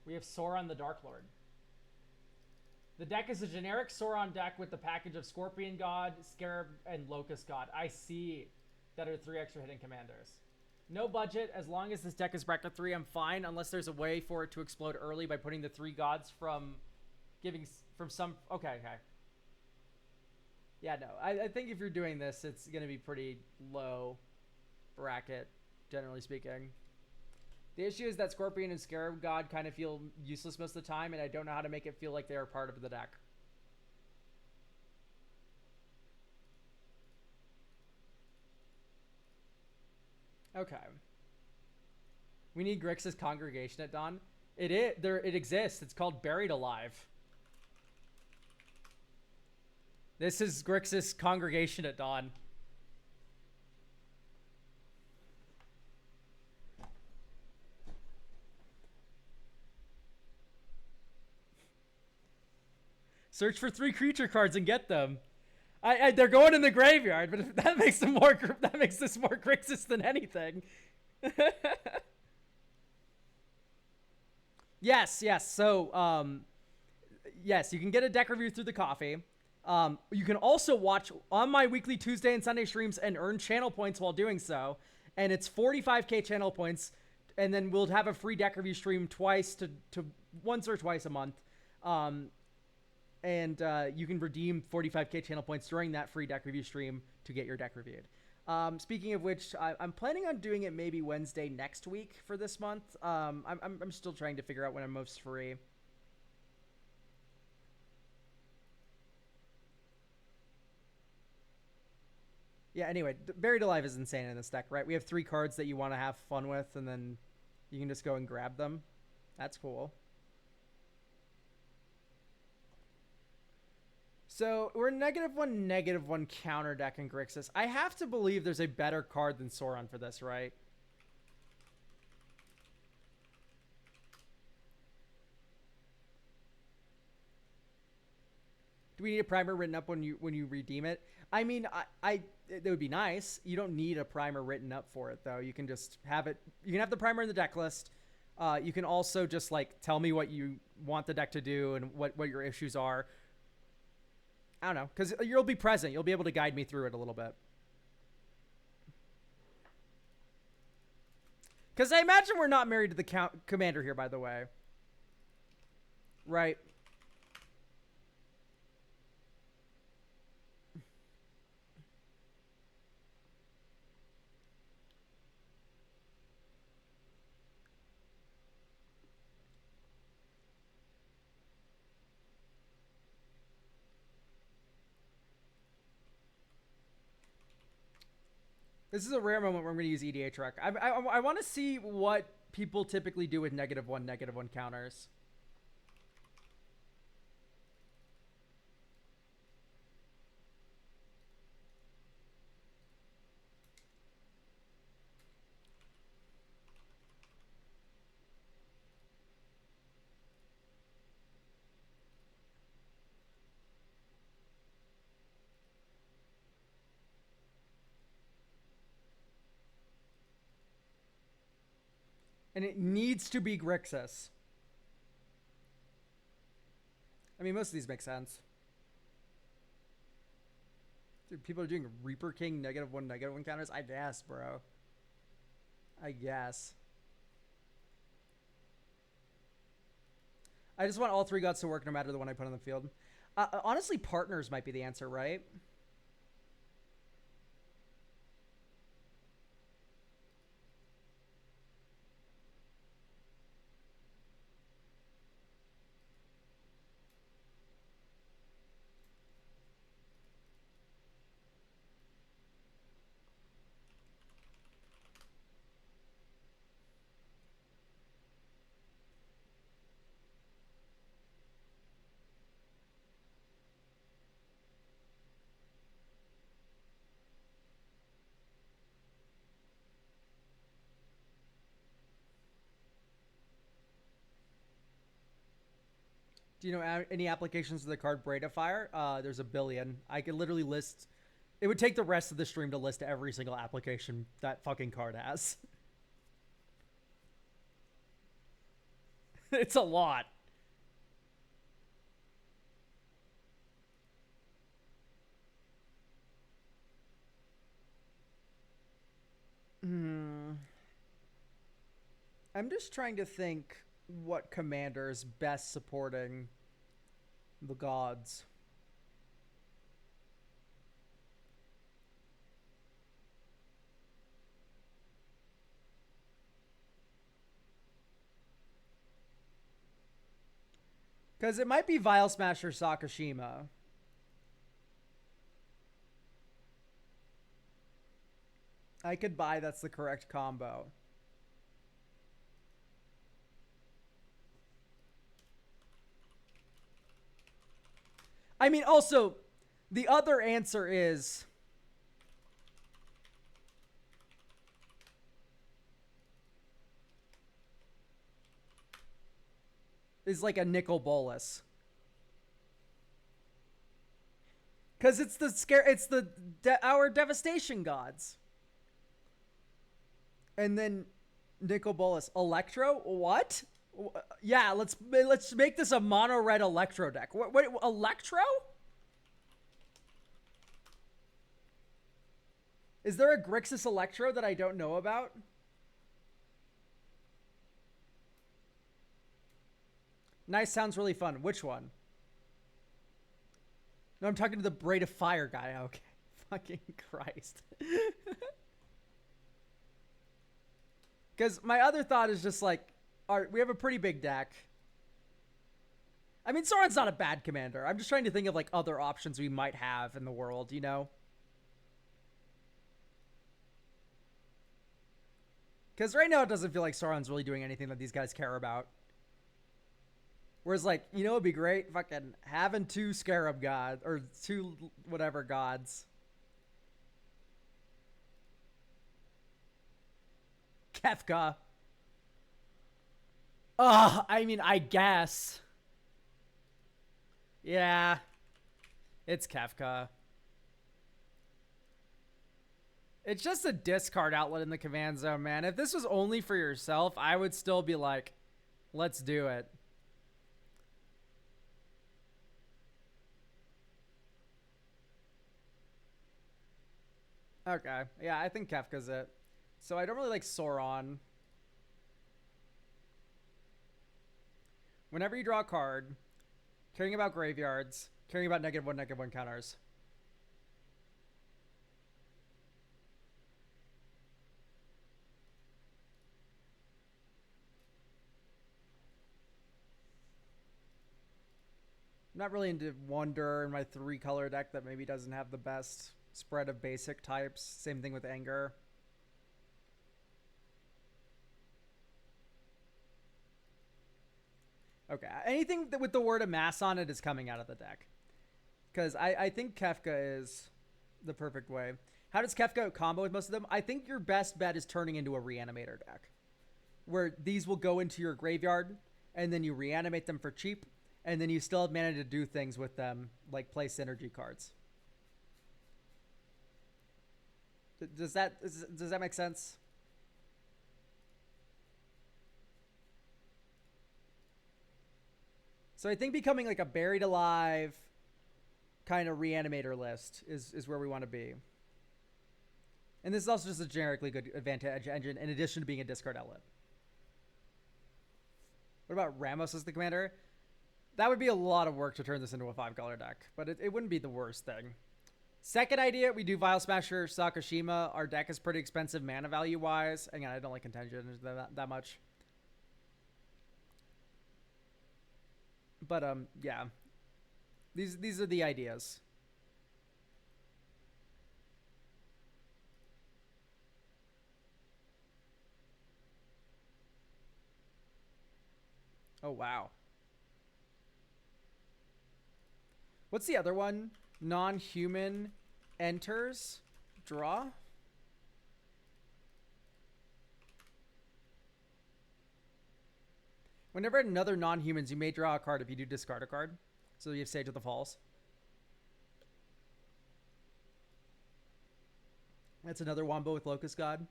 We have Sauron the Dark Lord. The deck is a generic Sauron deck with the package of Scorpion God, Scarab, and Locust God. I see. That are 3 extra hidden commanders. No budget. As long as this deck is bracket 3, I'm fine. Unless there's a way for it to explode early by putting the 3 gods from giving from some. Okay. Yeah, no. I think if you're doing this, it's going to be pretty low bracket, generally speaking. The issue is that Scorpion and Scarab God kind of feel useless most of the time, and I don't know how to make it feel like they are part of the deck. Okay. We need Grixis Congregation at dawn. It exists. It's called Buried Alive. This is Grixis Congregation at dawn. Search for 3 creature cards and get them. They're going in the graveyard, but that makes them more. That makes this more Grixis than anything. Yes. So, yes, you can get a deck review through the coffee. You can also watch on my weekly Tuesday and Sunday streams and earn channel points while doing so. And it's 45k channel points. And then we'll have a free deck review stream twice to once or twice a month. And you can redeem 45k channel points during that free deck review stream to get your deck reviewed. Speaking of which, I'm planning on doing it maybe Wednesday next week for this month. I'm still trying to figure out when I'm most free. Yeah, anyway, Buried Alive is insane in this deck, right? We have 3 cards that you want to have fun with, and then you can just go and grab them. That's cool. So we're -1/-1 counter deck in Grixis. I have to believe there's a better card than Sauron for this, right? Do we need a primer written up when you redeem it? I mean, it would be nice. You don't need a primer written up for it though. You can just have it. You can have the primer in the deck list. You can also just like tell me what you want the deck to do and what your issues are. I don't know, because you'll be present. You'll be able to guide me through it a little bit. Because I imagine we're not married to the commander here, by the way. Right. This is a rare moment where I'm going to use EDH Rec. I want to see what people typically do with -1/-1 counters. And it needs to be Grixis. I mean, most of these make sense. Dude, people are doing Reaper King -1/-1 counters? I guess, bro. I guess. I just want all 3 gods to work no matter the one I put on the field. Honestly, partners might be the answer, right? Do you know any applications of the card Braid of Fire? There's a billion. I could literally list. It would take the rest of the stream to list every single application that fucking card has. It's a lot. Hmm. I'm just trying to think what commander is best supporting the gods. Because it might be Vile Smasher Sakashima. I could buy that's the correct combo. I mean, also, the other answer is like a nickel bolus. Because it's the scare, it's the our devastation gods. And then nickel bolus, Electro. What? Yeah, let's make this a mono red Electro deck. What Electro? Is there a Grixis Electro that I don't know about? Nice, sounds really fun. Which one? No, I'm talking to the Braid of Fire guy. Okay. Fucking Christ. Because my other thought is just like, we have a pretty big deck. I mean, Sauron's not a bad commander. I'm just trying to think of like other options we might have in the world, you know? Because right now it doesn't feel like Sauron's really doing anything that these guys care about. Whereas, like, you know, it'd be great fucking having 2 Scarab gods, or 2 whatever gods. Kefka. I mean, I guess. Yeah. It's Kefka. It's just a discard outlet in the command zone, man. If this was only for yourself, I would still be like, let's do it. Okay. Yeah, I think Kefka's it. So I don't really like Sauron. Whenever you draw a card, caring about graveyards, caring about -1/-1 counters. I'm not really into Wonder in my 3-color deck that maybe doesn't have the best spread of basic types. Same thing with Anger. Okay, anything that with the word amass on it is coming out of the deck. Because I think Kefka is the perfect way. How does Kefka combo with most of them? I think your best bet is turning into a reanimator deck. Where these will go into your graveyard, and then you reanimate them for cheap, and then you still have mana to do things with them, like play synergy cards. Does that make sense? So I think becoming like a buried alive kind of reanimator list is where we want to be. And this is also just a generically good advantage engine in addition to being a discard outlet. What about Ramos as the commander? That would be a lot of work to turn this into a 5-color deck, but it wouldn't be the worst thing. Second idea, we do Vile Smasher Sakashima. Our deck is pretty expensive mana value wise. Again, I don't like contention that much. But yeah. These are the ideas. Oh wow. What's the other one? Non-human enters, draw. Whenever another non-humans, you may draw a card if you do discard a card. So you have Sage of the Falls. That's another Wombo with Locust God.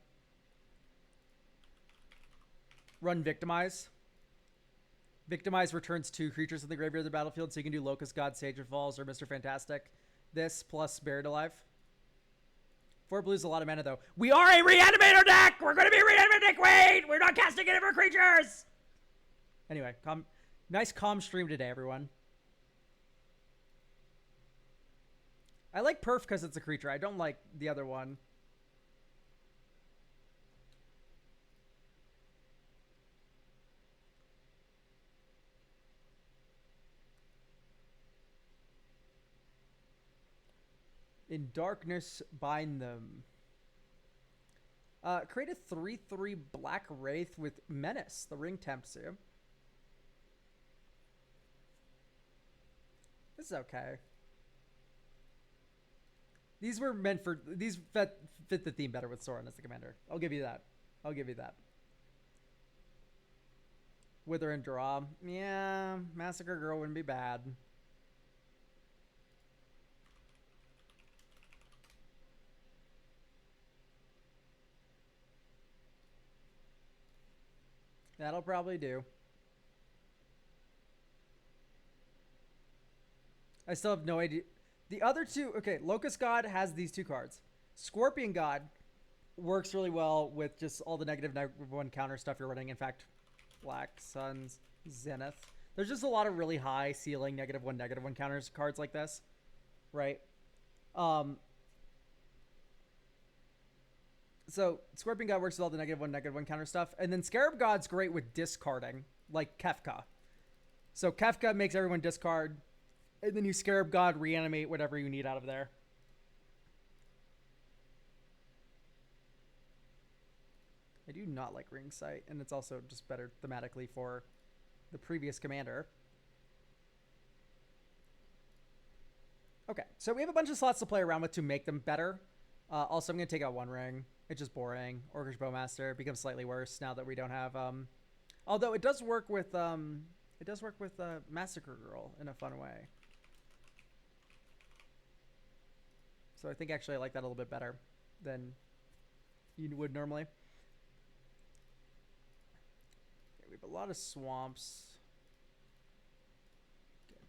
Run Victimize. Victimize returns 2 creatures in the graveyard of the battlefield, so you can do Locust God, Sage of Falls, or Mr. Fantastic. This plus Buried Alive. 4 blue's a lot of mana, though. We are a Reanimator deck! We're going to be a Reanimator deck! Wait! We're not casting any of our creatures! Anyway, nice calm stream today, everyone. I like Perf because it's a creature. I don't like the other one. In darkness, bind them. Create a 3/3 Black Wraith with Menace. The ring tempts you. This is okay. These were meant for... These fit the theme better with Sorin as the commander. I'll give you that. I'll give you that. Wither and draw. Yeah, Massacre Girl wouldn't be bad. That'll probably do. I still have no idea. The other two... Okay, Locust God has these 2 cards. Scorpion God works really well with just all the -1 counter stuff you're running. In fact, Black Sun's Zenith. There's just a lot of really high ceiling -1 counters cards like this. Right? So Scorpion God works with all the -1 counter stuff. And then Scarab God's great with discarding, like Kefka. So Kefka makes everyone discard, and then you Scarab God reanimate whatever you need out of there. I do not like Ring Sight, and it's also just better thematically for the previous commander. Okay, so we have a bunch of slots to play around with to make them better. Also, I'm going to take out 1 ring. It's just boring. Orcish Bowmaster becomes slightly worse now that we don't have... although it does work with... Massacre Girl in a fun way. So I think actually I like that a little bit better than you would normally. Okay, we have a lot of swamps. Okay.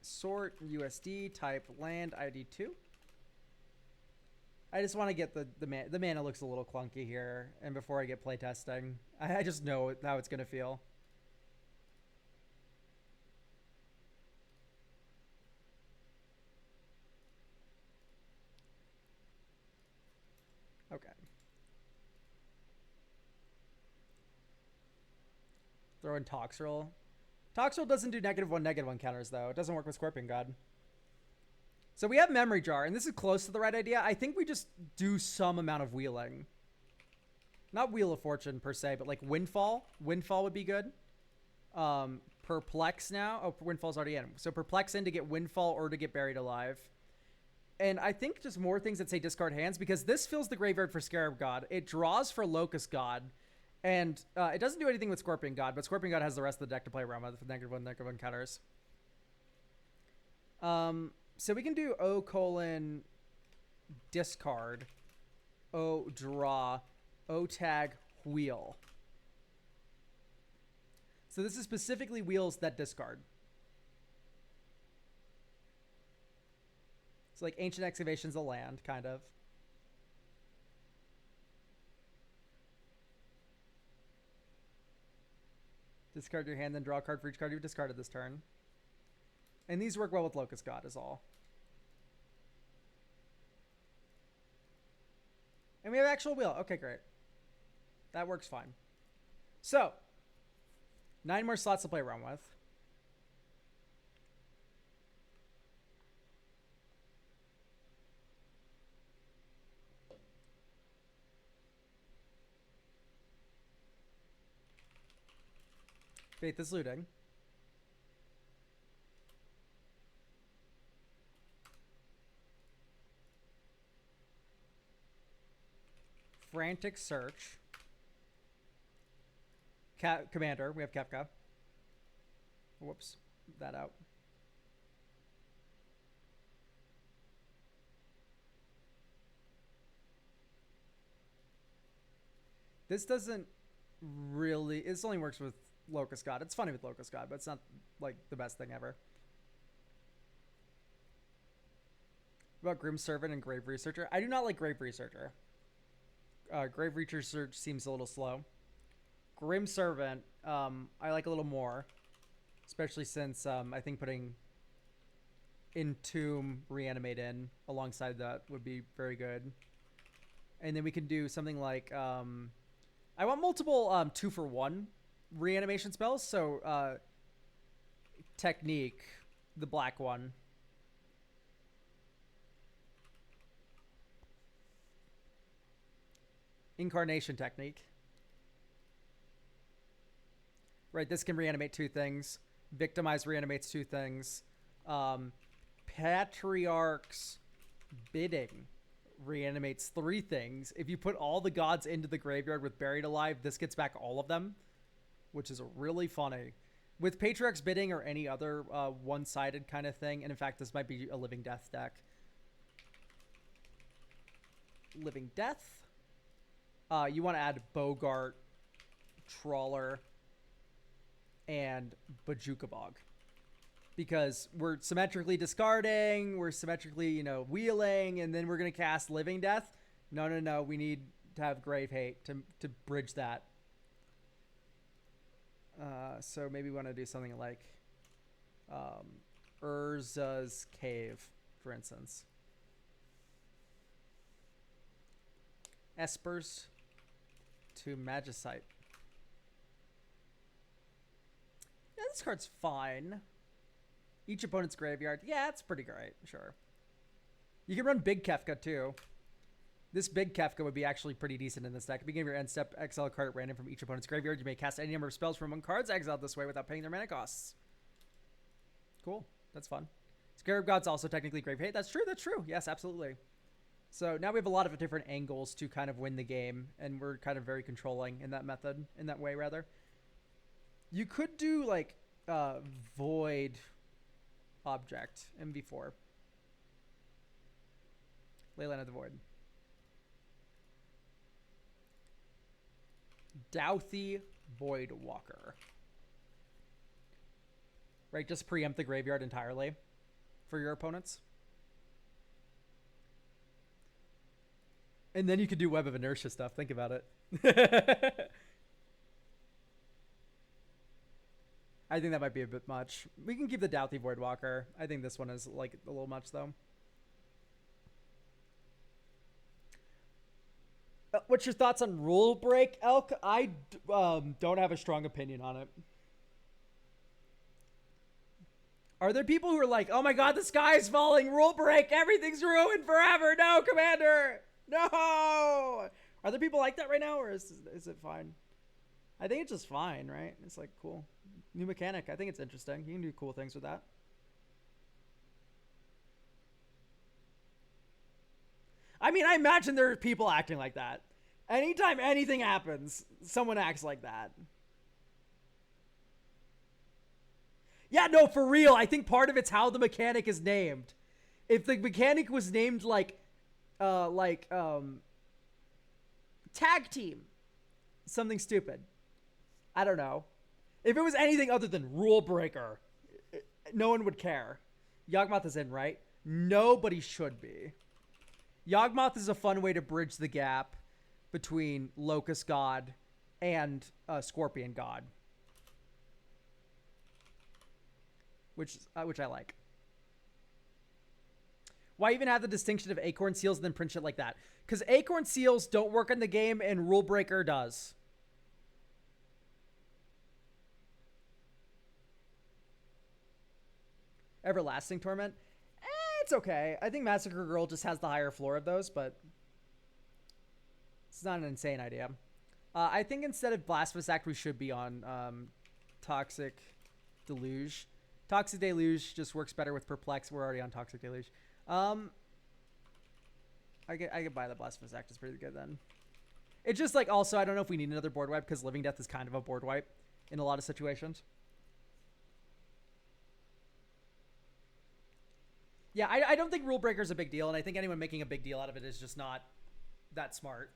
Sort USD, type land, ID 2. I just want to get the mana looks a little clunky here, and before I get playtesting, I just know how it's going to feel. Okay. Throw in Toxrill. Toxrill doesn't do -1 counters, though. It doesn't work with Scorpion God. So we have Memory Jar, and this is close to the right idea. I think we just do some amount of wheeling. Not Wheel of Fortune, per se, but like Windfall. Windfall would be good. Perplex now. Oh, Windfall's already in. So Perplex in to get Windfall or to get Buried Alive. And I think just more things that say discard hands, because this fills the graveyard for Scarab God. It draws for Locust God. And it doesn't do anything with Scorpion God, but Scorpion God has the rest of the deck to play around with -1 counters. So we can do O: discard, O draw, O tag wheel. So this is specifically wheels that discard. It's like Ancient Excavation's a land, kind of. Discard your hand, then draw a card for each card you've discarded this turn. And these work well with Locust God is all. And we have actual wheel. Okay, great. That works fine. So, 9 more slots to play around with. Faith is looting. Frantic Search. Commander. We have Kefka. Whoops. That out. This doesn't really... This only works with Locust God. It's funny with Locust God, but it's not like the best thing ever. What about Grim Servant and Grave Researcher? I do not like Grave Researcher. Grave Researcher seems a little slow. Grim Servant, I like a little more, especially since I think putting Entomb Reanimate in alongside that would be very good. And then we can do something like I want multiple 2-for-1 reanimation spells. So Technique, the black one. Incarnation Technique. Right, this can reanimate 2 things. Victimize reanimates 2 things. Patriarch's Bidding reanimates 3 things. If you put all the gods into the graveyard with Buried Alive, this gets back all of them, which is really funny. With Patriarch's Bidding or any other one-sided kind of thing, and in fact, this might be a Living Death deck. Living Death. You want to add Bogart, Trawler, and Bajukabog. Because we're symmetrically discarding, we're symmetrically, wheeling, and then we're going to cast Living Death. No. We need to have Grave Hate to bridge that. So maybe we want to do something like Urza's Cave, for instance. Espers to Magicite. Yeah, this card's fine. Each opponent's graveyard. Yeah, it's pretty great. Sure. You can run Big Kefka, too. This Big Kefka would be actually pretty decent in this deck. At the beginning of your end step, exile a card at random from each opponent's graveyard. You may cast any number of spells from 1 card's exiled this way without paying their mana costs. Cool. That's fun. Scarab God's also technically Grave Hate. That's true. Yes, absolutely. So now we have a lot of different angles to kind of win the game, and we're kind of very controlling in that method, in that way, rather. You could do, like, Void Object, MV4. Leyline of the Void. Douthie Voidwalker. Right, just preempt the graveyard entirely for your opponents. And then you could do Web of Inertia stuff. Think about it. I think that might be a bit much. We can keep the Douthie Voidwalker. I think this one is like a little much, though. What's your thoughts on Rule Break, Elk? I don't have a strong opinion on it. Are there people who are like, oh my god, the sky is falling, Rule Break, everything's ruined forever, no, Commander, no! Are there people like that right now, or is it fine? I think it's just fine, right? It's like, cool. New mechanic, I think it's interesting. You can do cool things with that. I mean, I imagine there are people acting like that. Anytime anything happens, someone acts like that. Yeah, no, for real. I think part of it's how the mechanic is named. If the mechanic was named like tag team, something stupid. I don't know. If it was anything other than Rule Breaker, no one would care. Yawgmoth is in, right? Nobody should be. Yawgmoth is a fun way to bridge the gap between Locust God and Scorpion God, which I like. Why even have the distinction of Acorn Seals and then print shit like that? Because Acorn Seals don't work in the game and Rule Breaker does. Everlasting Torment? It's okay. I think Massacre Girl just has the higher floor of those, but it's not an insane idea. I think instead of Blasphemous Act, we should be on Toxic Deluge. Toxic Deluge just works better with Perplex. We're already on Toxic Deluge. I could buy the Blasphemous Act. It's pretty good then. It's just like, also, I don't know if we need another board wipe because Living Death is kind of a board wipe in a lot of situations. Yeah, I don't think Rule Breaker is a big deal, and I think anyone making a big deal out of it is just not that smart.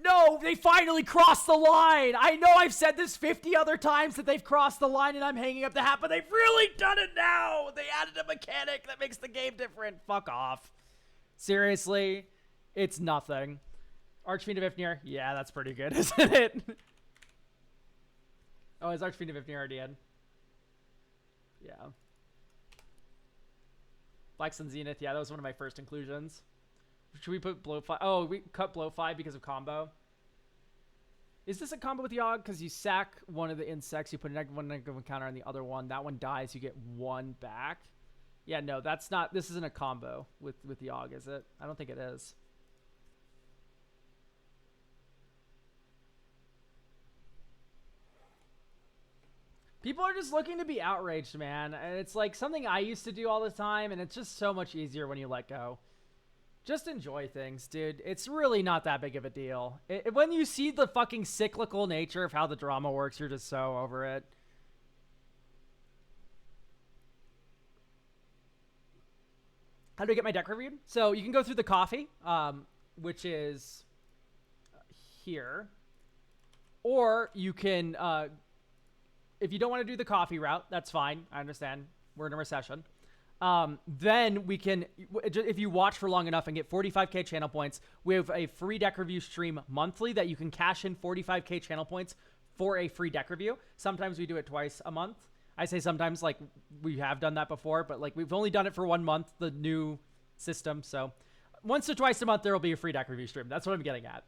no, they finally crossed the line. I know I've said this 50 other times that they've crossed the line and I'm hanging up the hat, but they've really done it now. They added a mechanic that makes the game different. Fuck off. Seriously, it's nothing. Archfiend of Ifnir? Yeah, that's pretty good, isn't it? Oh, is Archfiend of Ifnir already in? Yeah. Black Sun Zenith, yeah, that was one of my first inclusions. Should we put Blow 5? Oh, we cut Blow 5 because of combo. Is this a combo with Yogg? Because you sack one of the insects, you put one negative encounter on the other one. That one dies, you get one back. Yeah, no, that's not. This isn't a combo with Yogg, is it? I don't think it is. People are just looking to be outraged, man. And it's like something I used to do all the time, and it's just so much easier when you let go. Just enjoy things, dude. It's really not that big of a deal. When you see the fucking cyclical nature of how the drama works, you're just so over it. How do I get my deck reviewed? So you can go through the coffee, which is here. Or you can, if you don't want to do the coffee route, that's fine. I understand. We're in a recession. Then we can, if you watch for long enough and get 45k channel points, we have a free deck review stream monthly that you can cash in 45k channel points for a free deck review. Sometimes we do it twice a month. I say sometimes, like we have done that before, but like we've only done it for 1 month, the new system. So once or twice a month, there will be a free deck review stream. That's what I'm getting at.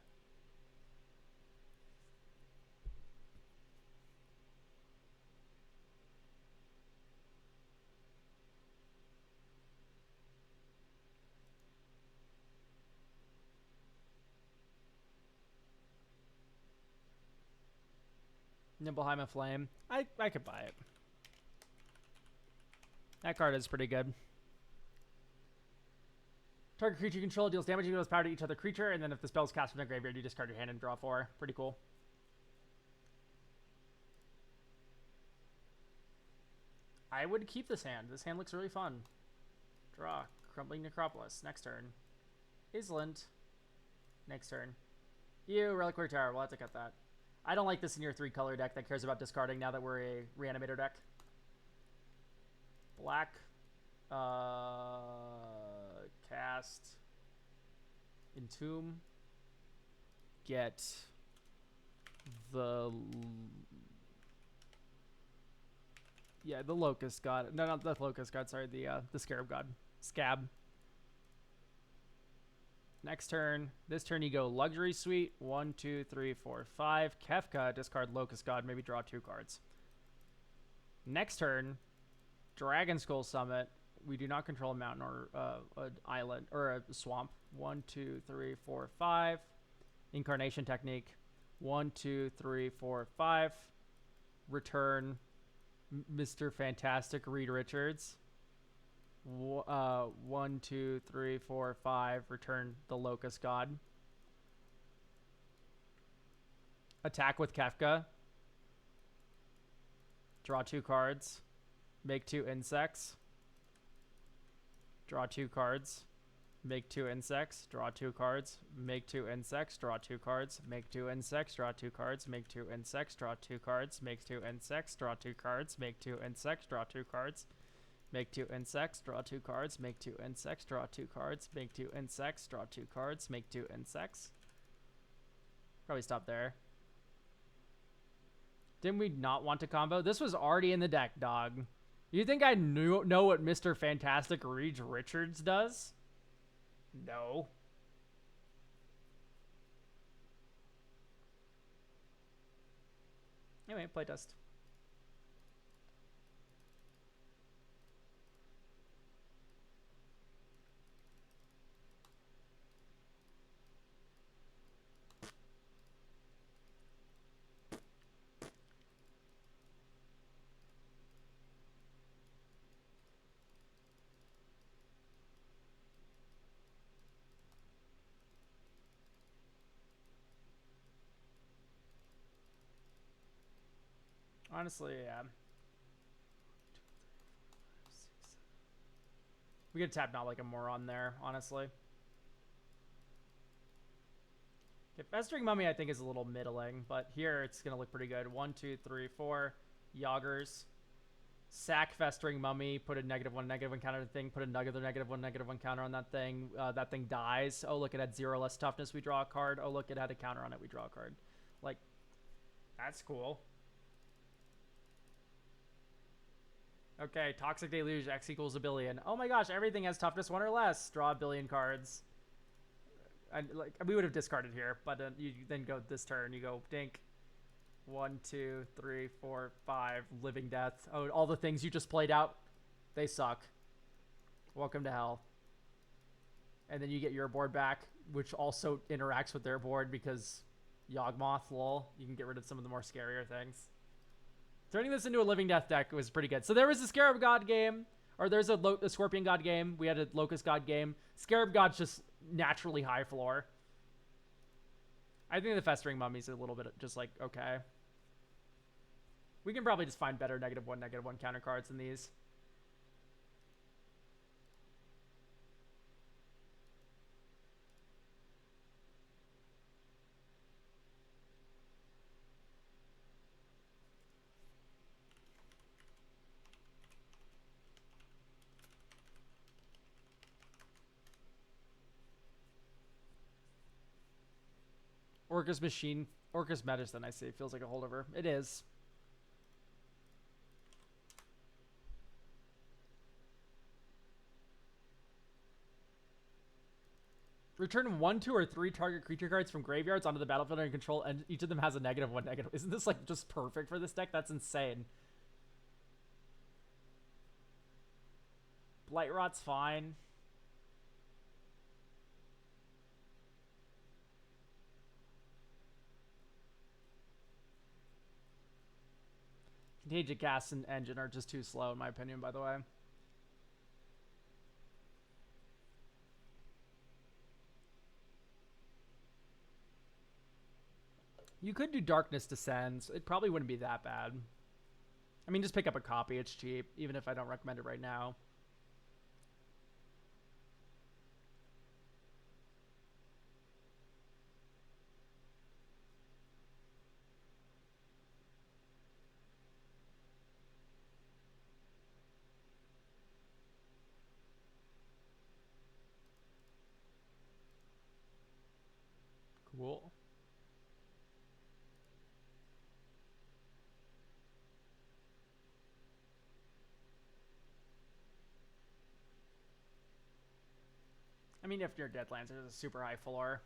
Nimbleheim and Flame. I could buy it. That card is pretty good. Target creature you control deals damage equals power to each other creature, and then if the spell is cast from the graveyard, you discard your hand and draw 4. Pretty cool. I would keep this hand. This hand looks really fun. Draw. Crumbling Necropolis. Next turn. Island. Next turn. Ew, Reliquary Tower. We'll have to cut that. I don't like this in your 3-color deck that cares about discarding now that we're a reanimator deck. Black. Cast. Entomb. Get the... Yeah, the Locust God. No, not the Locust God. Sorry, the Scarab God. Scab. Next turn. This turn you go Luxury Suite. 1, 2, 3, 4, 5. Kefka. Discard Locust God. Maybe draw 2 cards. Next turn. Dragon Skull Summit. We do not control a mountain or an island or a swamp. 1, 2, 3, 4, 5. Incarnation Technique. 1, 2, 3, 4, 5. Return Mr. Fantastic Reed Richards. 1, 2, 3, 4, 5. Return the Locust God. Attack with Kefka. Draw 2 cards. Make 2 insects. Draw 2 cards. Make 2 insects. Draw 2 cards. Make 2 insects. Draw 2 cards. Make 2 insects. Draw 2 cards. Make 2 insects. Draw 2 cards. Make 2 insects. Draw 2 cards. Make 2 insects. Draw 2 cards. Make 2 insects. Draw 2 cards. Make 2 insects. Draw 2 cards. Make 2 insects. Draw 2 cards. Make 2 insects. Probably stop there. Didn't we not want to combo? This was already in the deck, dog. You think I know what Mr. Fantastic Reed Richards does? No. Anyway, playtest. Honestly, yeah. We could tap not like a moron there, honestly. Okay, Festering Mummy I think is a little middling, but here it's going to look pretty good. 1, 2, 3, 4. Yaggers. Sack Festering Mummy, put a -1, -1 counter on the thing, put another -1, -1 counter on that thing. That thing dies. Oh, look, it had 0 less toughness. We draw a card. Oh, look, it had a counter on it. We draw a card. Like, that's cool. Okay, Toxic Deluge, X equals 1,000,000,000. Oh my gosh, everything has toughness 1 or less. Draw 1,000,000,000 cards. And like we would have discarded here, but you then go this turn. You go dink. 1, 2, 3, 4, 5. Living Death. Oh, all the things you just played out, they suck. Welcome to hell. And then you get your board back, which also interacts with their board because Yawgmoth, lol. You can get rid of some of the more scarier things. Turning this into a Living Death deck was pretty good. So there was a Scarab God game, or there's a Scorpion God game. We had a Locust God game. Scarab God's just naturally high floor. I think the Festering Mummy's a little bit just like, okay. We can probably just find better -1, -1 counter cards than these. Orcus Medicine, I see. Feels like a holdover. It is. Return 1, 2, or 3 target creature cards from graveyards onto the battlefield under control, and each of them has a -1, -. Isn't this like just perfect for this deck? That's insane. Blightrot's fine. Contagion Gas and Engine are just too slow, in my opinion, by the way. You could do Darkness Descends. It probably wouldn't be that bad. I mean, just pick up a copy. It's cheap, even if I don't recommend it right now. Cool. I mean, if you're Deadlands, there's a super high floor.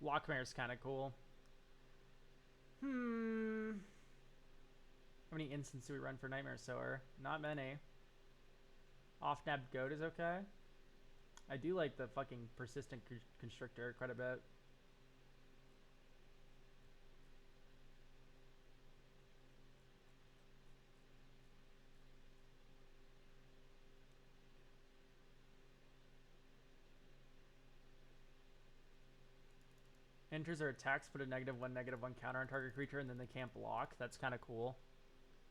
Lockmare's kind of cool. How many instants do we run for Nightmare Sower? Not many. Off-nabbed Goat is okay. I do like the fucking Persistent Constrictor quite a bit. Enters or attacks, put a -1, -1 counter on target creature, and then they can't block. That's kind of cool.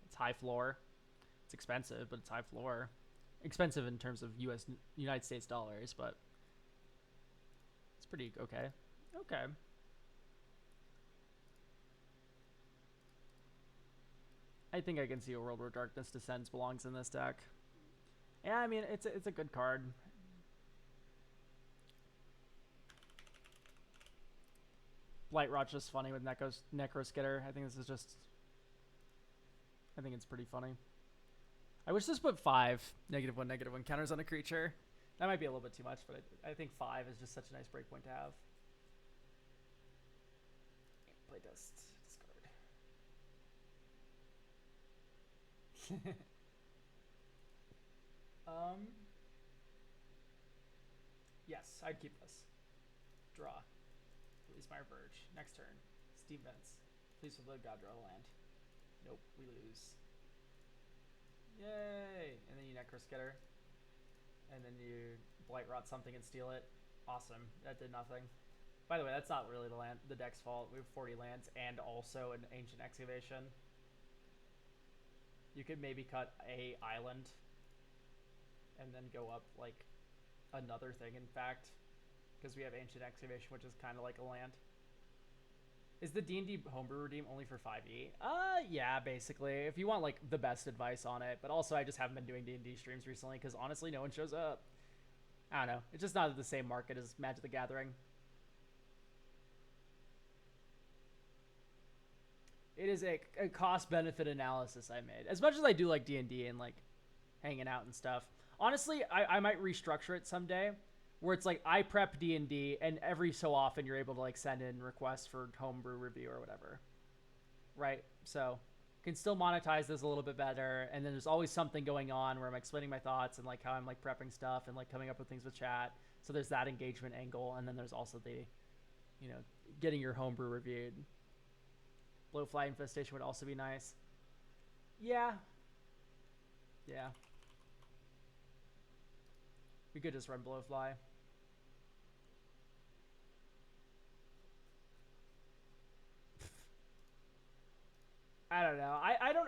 It's high floor. It's expensive, but it's high floor. Expensive in terms of United States dollars, but it's pretty okay. Okay. I think I can see a world where Darkness Descends belongs in this deck. Yeah, I mean, it's a good card. Blightrot's just funny with Necroskitter. I think this is just... I think it's pretty funny. I wish this put 5 -1, -1 counters on a creature. That might be a little bit too much, but I think 5 is just such a nice breakpoint to have. Playtest. Discard. Yes, I'd keep this. Draw. Release Mire Verge. Next turn. Steam Vents. Please with the God draw land. Nope, we lose. Yay! And then you Necroskitter. And then you Blightrot something and steal it. Awesome. That did nothing. By the way, that's not really the deck's fault. We have 40 lands and also an Ancient Excavation. You could maybe cut a island and then go up like another thing, in fact, because we have ancient excavation, which is kind of like a land. Is the D&D homebrew redeem only for 5e? Yeah, basically. If you want like the best advice on it, but also I just haven't been doing D&D streams recently because honestly, no one shows up. I don't know. It's just not the same market as Magic the Gathering. It is a cost-benefit analysis I made. As much as I do like D&D and like hanging out and stuff, honestly, I might restructure it someday where it's like I prep D&D and every so often you're able to like send in requests for homebrew review or whatever. Right? So can still monetize this a little bit better, and then there's always something going on where I'm explaining my thoughts and like how I'm like prepping stuff and like coming up with things with chat. So there's that engagement angle, and then there's also the, you know, getting your homebrew reviewed. Blowfly infestation would also be nice. Yeah. Yeah. We could just run blowfly. I don't know. I don't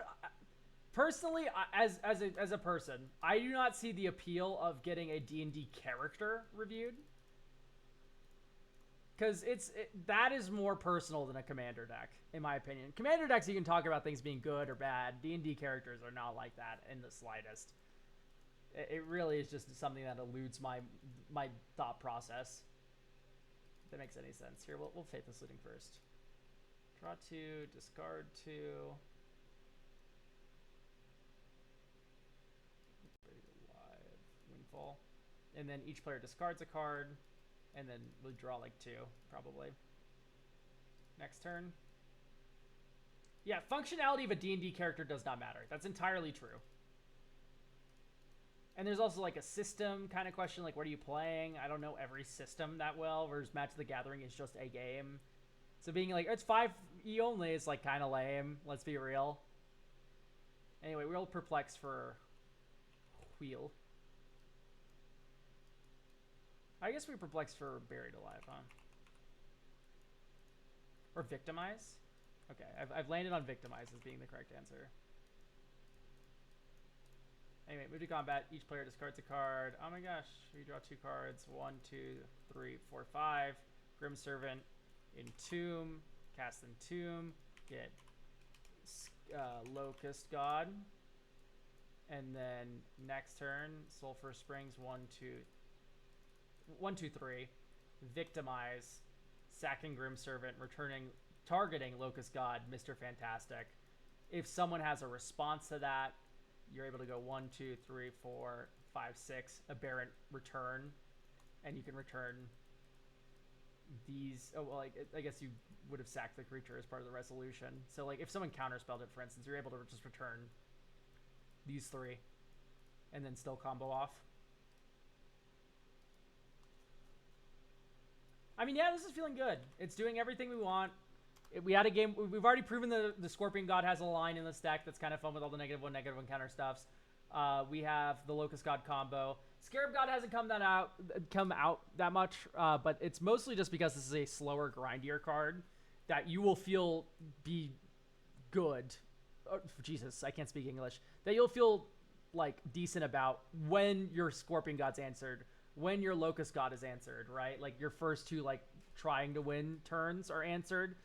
personally, as a person, I do not see the appeal of getting a D&D character reviewed, because that is more personal than a commander deck, in my opinion. Commander decks, you can talk about things being good or bad. D&D characters are not like that in the slightest. It really is just something that eludes my thought process. If that makes any sense. Here, we'll Faithless Looting first. Draw 2, discard 2. Live Windfall. And then each player discards a card, and then we'll draw like 2, probably. Next turn. Yeah, functionality of a D&D character does not matter. That's entirely true. And there's also like a system kind of question, like what are you playing? I don't know every system that well, whereas Magic the Gathering is just a game. So being like, it's 5e only is like kind of lame. Let's be real. Anyway, we'll Perplex for Wheel. I guess we Perplex for Buried Alive, huh? Or Victimize? Okay, I've landed on Victimize as being the correct answer. Anyway, move to combat. Each player discards a card. Oh my gosh, we draw 2 cards. 1, 2, 3, 4, 5. Grim Servant. Entomb, cast Entomb, get Locust God, and then next turn, Sulphur Springs, 1, 2, 3, Victimize, sacking Grim Servant, targeting Locust God, Mr. Fantastic. If someone has a response to that, you're able to go 1, 2, 3, 4, 5, 6, aberrant return, and you can return these. Oh, well, like, I guess you would have sacked the creature as part of the resolution. So like if someone counterspelled it, for instance, you're able to just return these 3 and then still combo off. I mean, yeah, this is feeling good. It's doing everything we want. We had a game. We've already proven the Scorpion God has a line in this deck that's kind of fun with all the -1, -1 counter stuffs. We have the Locust God combo. Scarab God hasn't come out that much, but it's mostly just because this is a slower, grindier card that you will feel be good. Oh, Jesus, I can't speak English. That you'll feel like decent about when your Scorpion God's answered, when your Locust God is answered, right? Like your first 2 like trying to win turns are answered.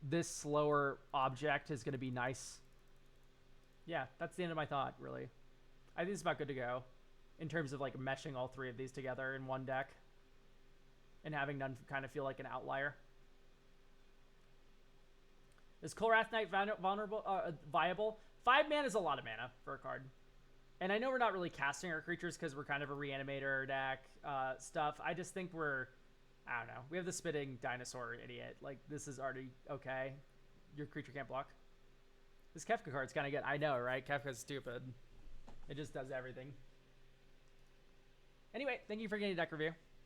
This slower object is going to be nice. Yeah, that's the end of my thought, really. I think it's about good to go in terms of like meshing all 3 of these together in one deck and having none kind of feel like an outlier. Is Kolrath Knight viable? 5 mana is a lot of mana for a card. And I know we're not really casting our creatures because we're kind of a reanimator deck stuff. I just think I don't know. We have the spitting dinosaur idiot. Like, this is already okay. Your creature can't block. This Kefka card's kind of good. I know, right? Kefka's stupid. It just does everything. Anyway, thank you for getting a deck review.